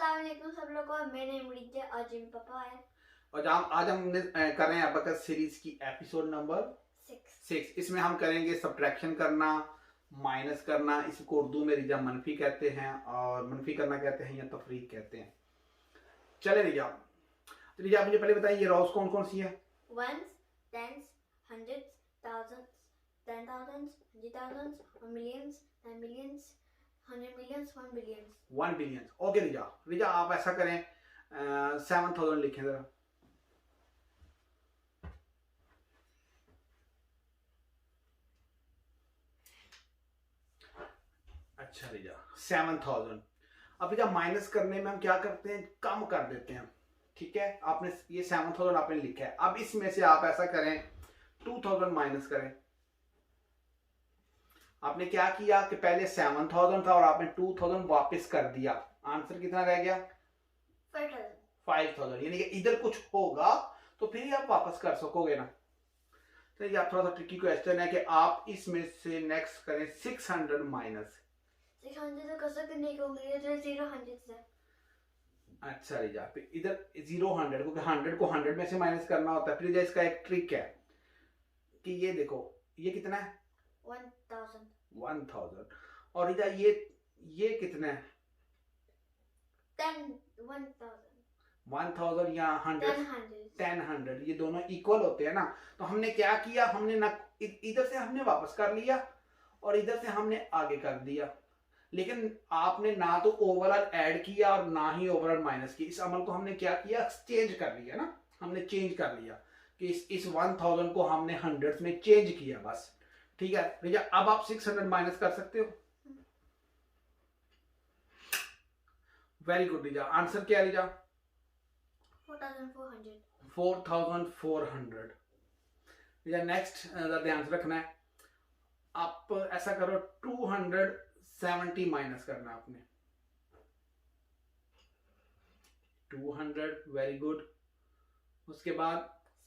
अस्सलाम वालेकुम सब लोगों को। मेरे नेम रिजा और जिम पापा है। और आज हम कर रहे हैं अबकस सीरीज की एपिसोड नंबर 6। इसमें हम करेंगे सब्ट्रैक्शन करना, माइनस करना। इसको उर्दू में रिजा मनफी कहते हैं और मनफी करना कहते हैं या तफरीक कहते हैं। चले रिजा, तो रिजा मुझे पहले बताइए ये रॉस कौन कौन सी है? Ones, tens, hundreds, thousands, 10,000s, 100,000s, 1 millions, 10 millions, 100 millions, 1 billions। 1 billion. Okay रिजा, रिजा आप ऐसा करें 7,000 लिखें जरा। अच्छा रिजा 7,000। अब रिजा माइनस करने में हम क्या करते हैं, कम कर देते हैं। ठीक है, आपने ये 7,000 आपने लिखा है। अब इसमें से आप ऐसा करें 2,000 माइनस करें। आपने क्या किया कि पहले 7,000 था और आपने 2,000 वापस कर दिया। आंसर कितना रह गया? 5,000। यानी कि इधर कुछ होगा तो फिर ही आप वापस कर सकोगे ना। तो ये आप थोड़ा सा ट्रिकी क्वेश्चन है कि आप इसमें से नेक्स्ट करें 600 माइनस। 600 तो कर सकते नहीं होंगे, जो 0 100 है। अच्छा रिजा, फिर इधर 0 100, क्योंकि 100 को 100 में से माइनस करना होता है। फिर रिजा इसका एक ट्रिक है कि ये देखो, ये कितना है? 1,000। और रिजा ये कितना है? 1,000 या 10,100, ये दोनों इक्वल होते हैं ना। तो हमने क्या किया, हमने ना इधर से हमने वापस कर लिया और इधर से हमने आगे कर दिया। लेकिन आपने ना तो ओवरऑल ऐड किया और ना ही ओवरऑल माइनस किया। इस अमल को हमने क्या किया, चेंज कर लिया ना। हमने चेंज कर लिया कि इस 1,000 को हमने हंड्रेड्स में चेंज किया बस। ठीक है भैया, अब आप 600 माइनस कर सकते हो। वेरी गुड रिजा। आंसर क्या है रिजा? 4,400। रिजा नेक्स्ट ध्यान से रखना है। आप ऐसा करो 270 माइनस करना आपने। 200, वेरी गुड। उसके बाद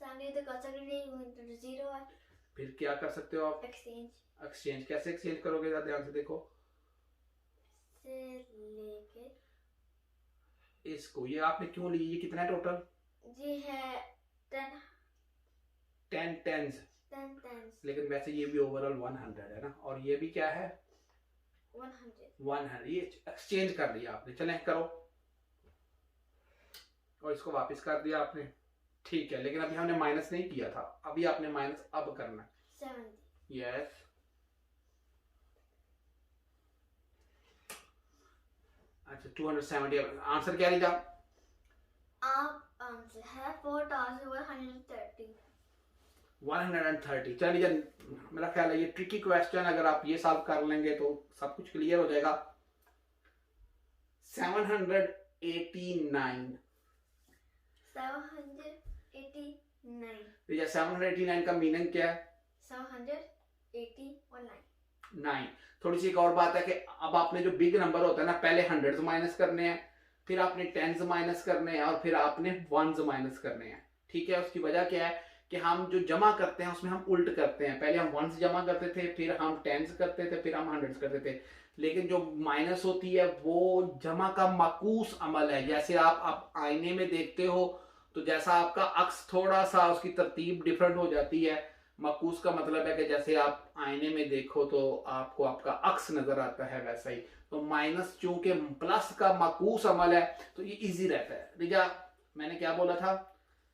70 तो कर सकते नहीं, 0 है। फिर क्या कर सकते हो आप? एक्सचेंज कैसे एक्सचेंज करोगे, ध्यान से देखो। से लेके इसको, ये आपने क्यों ली? ये कितना है टोटल? जी है 10 टेंस। लेकिन वैसे ये भी ओवरऑल 100 है ना, और ये भी क्या है? 100। ये एक्सचेंज कर लिया आपने। चलें करो, और इसको वापस कर दिया आपने। ठीक है, लेकिन अभी हमने माइनस नहीं किया था, अभी आपने माइनस अब करना है। 70। यस। अच्छा 270। आंसर क्या लीजिए आप? आंसर है 4,130। 130। चलिए, मेरा ख्याल है ये ट्रिकी क्वेश्चन, अगर आप ये सॉल्व कर लेंगे तो सब कुछ क्लियर हो जाएगा। 789। 789 का मीनिंग क्या है? 780 और 9। थोड़ी सी एक और बात है कि अब आपने जो बिग नंबर होता है ना, पहले हंड्रेड्स माइनस करने हैं, फिर आपने टेंस माइनस करने हैं और फिर आपने वंस माइनस करने हैं। ठीक है, उसकी वजह क्या है कि हम जो जमा करते हैं उसमें हम उल्ट करते हैं। पहले हम वंस जमा करते थे, फिर हम टेंस करते थे, फिर हम हंड्रेड्स करते थे। लेकिन जो माइनस होती है वो जमा का माकूस अमल है। जैसे आप आईने में देखते हो तो जैसा आपका अक्स थोड़ा सा उसकी तरतीब डिफरेंट हो जाती है। माकूस का मतलब है कि जैसे आप आईने में देखो तो आपको आपका अक्स नजर आता है, वैसा ही। तो माइनस चूंकि प्लस का माकूस अमल है तो ये इजी रहता है। रिजा मैंने क्या बोला था?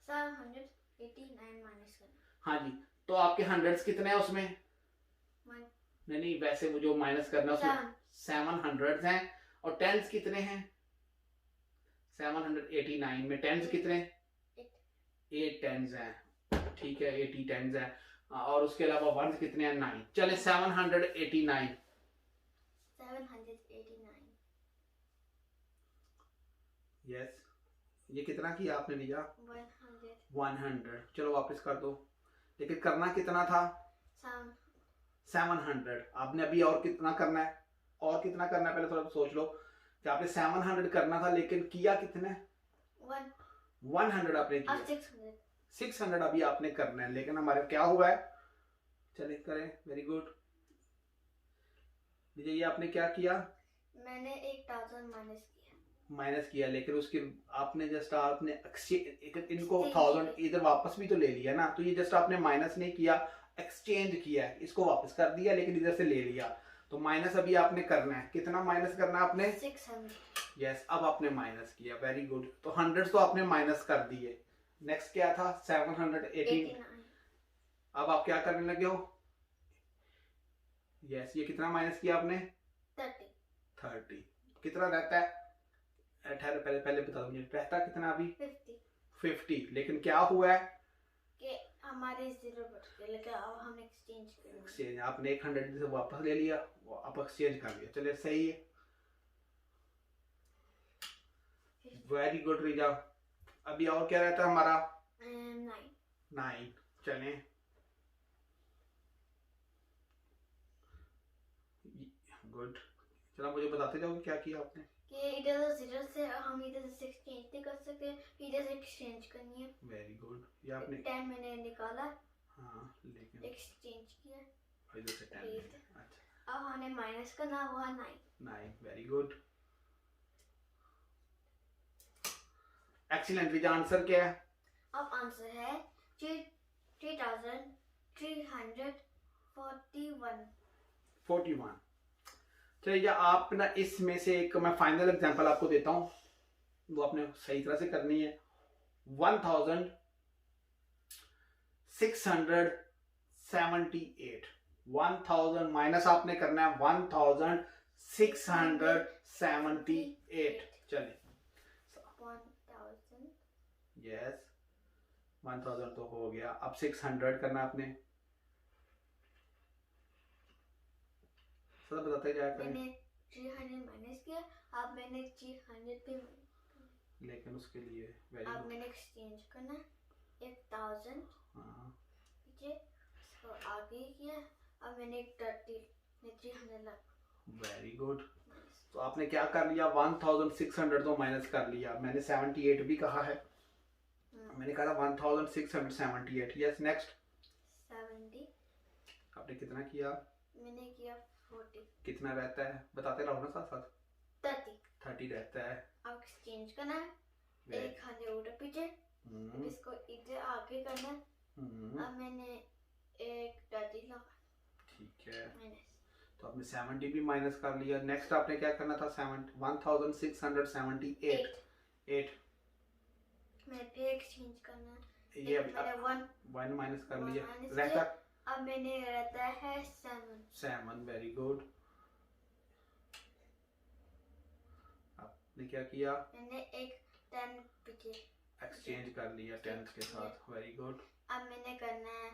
789 माइनस करना। हाँ जी, तो आपके हंड्रेड्स कितने हैं उसमें? नहीं, वैसे वो जो माइनस करना उसमें 700 हैं। और टेंस कितने हैं? 789 में टेंस कितने? 8 टेंस हैं। ठीक है, 80 टेंस हैं। और उसके अलावा वंस कितने हैं? 9। चले 789। यस। ये कितना किया आपने लिया? 100। चलो वापस कर दो। लेकिन करना कितना था? 700। आपने अभी और कितना करना है? और कितना करना है पहले थोड़ा सोच लो कि आपने 700 करना था, लेकिन किया कितने? 100 आपने किया। 600 अभी आपने करना है, लेकिन हमारे क्या हुआ है? चलिए करें। Very good. ये आपने क्या किया? मैंने 1,000 माइनस किया। माइनस किया, लेकिन उसके आपने जस्ट आपने इनको Exchange 1000 इधर वापस भी तो ले लिया ना, तो ये जस्ट आपने माइनस नहीं किया, एक्सचेंज किया है, इसको वापस कर दिया लेकिन इधर से ले लिया। तो माइनस अभी आपने करना है, कितना माइनस करना है आपने? 600। यस, अब आपने माइनस किया, वेरी गुड। तो 100 तो आपने माइनस कर दिए। नेक्स्ट क्या था? 718। अब आप क्या करने लगे हो? यस, ये कितना माइनस किया आपने? 30। कितना रहता है? ठहरो, पहले बता दो मुझे, रहता कितना अभी? 50। लेकिन क्या हुआ है कि हमारे 0 बच गए, लेकिन अब हम एक्सचेंज करेंगे। एक्सचेंज आपने 100 से वापस ले लिया, आप एक्सचेंज कर लिया, चलिए सही है, वेरी गुड रिजा। अभी और क्या रहता है हमारा? 9। चले, गुड। चलो मुझे बताते जाओ क्या किया आपने। कि इधर 0 से हम इधर से एक्सचेंज नहीं कर सकते, इधर से एक्सचेंज करनी है। Very good. ये आपने 10 मैंने निकाला, हाँ, लेकिन एक्सचेंज किया, इधर से 10। अच्छा, अब हमें माइनस करना हुआ 9। Very good, excellent. Vijay answer क्या है? अब आंसर है 3341। चलिए, आप ना इसमें से एक मैं फाइनल एग्जांपल आपको देता हूं, वो आपने सही तरह से करनी है। 1678। 1000 माइनस आपने करना है 1678। चलिए, 1000 यस, 1000 तो हो गया, अब 600 करना आपने। सब बताते जाया करें। मैंने 300 माइनस किया, अब मैंने 300 पे, लेकिन उसके लिए अब मैंने एक्सचेंज करना 1000 पीछे, इसको आगे किया, अब मैंने 300 लगा। Very good. तो आपने क्या कर लिया? 1600 तो माइनस कर लिया, मैंने 78 भी कहा है, मैंने कहा 1678। Yes, next 70। आपने कितना किया? मैंने किया 40। कितना रहता है बताते रहो ना साथ साथ? 30 रहता है। अब एक्सचेंज करना है, 1000 उधर पीछे, इसको इधर आगे करना है, अब मैंने एक 30 लगा। ठीक है, माइनस, तो आपने 70 भी माइनस कर लिया। नेक्स्ट आपने क्या करना था? 1678। मैं फिर एक्सचेंज करना है, ये मैंने 1 माइनस कर लिया, माइनस रहता अब मैंने रहता है 7। Very good. आपने क्या किया? मैंने एक 10 पीछे एक्सचेंज कर लिया 10 के साथ, वेरी गुड। अब मैंने करना है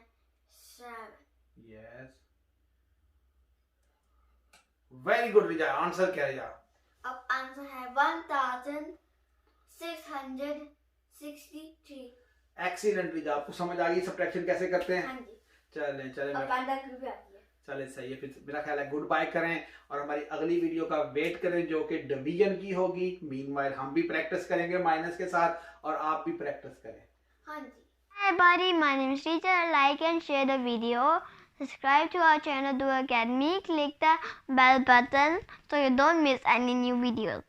7। यस, वेरी गुड रिजा। आंसर क्या है? अब आंसर है 1663। एक्सीलेंट रिजा, आपको समझ आ गई सब्ट्रैक्शन कैसे करते हैं? हाँ जी, चलें अब कांटेक्ट भी आती है। चले, सही है। फिर मेरा ख्याल है गुड बाय करें और हमारी अगली वीडियो का वेट करें जो कि डिवीजन की होगी। मीनवाइल हम भी प्रैक्टिस करेंगे माइनस के साथ और आप भी प्रैक्टिस करें। हाँ जी। Hi everybody, my name is Teacher. Like and share the video. Subscribe to our channel, Do Academy. Click the bell button so you don't miss any new videos.